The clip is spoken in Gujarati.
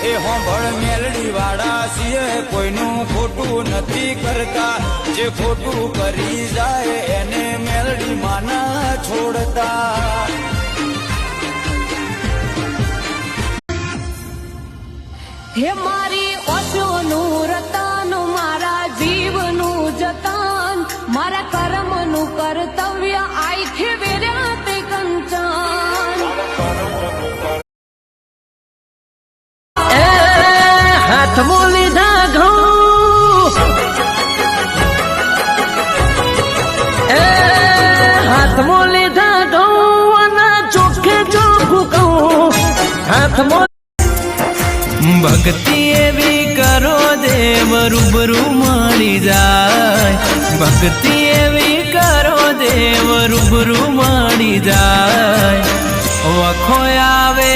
એ હોંભળ મેલડી વાળા છીએ કોઈનું ખોટું નથી કરતા, જે ખોટું કરી જાય એને મેલડી માના છોડતા. હે મારી ઓશોનું રતન, મારા જીવનું જતન, મારા કર્મનું કર્તવ્ય આઈથી વેર્યા તે કંચન. હાથમાં લીધા ઘઉં, હાથમાં લીધા ઘઉં અને ચોખ્ખે ચોખ્ખું કહું. હાથમાં ભક્તિ એવી કરો દેવ રૂબરૂ મળી જાય, ભક્તિ એવી કરો દેવ રૂબરૂ મળી જાય. વખો આવે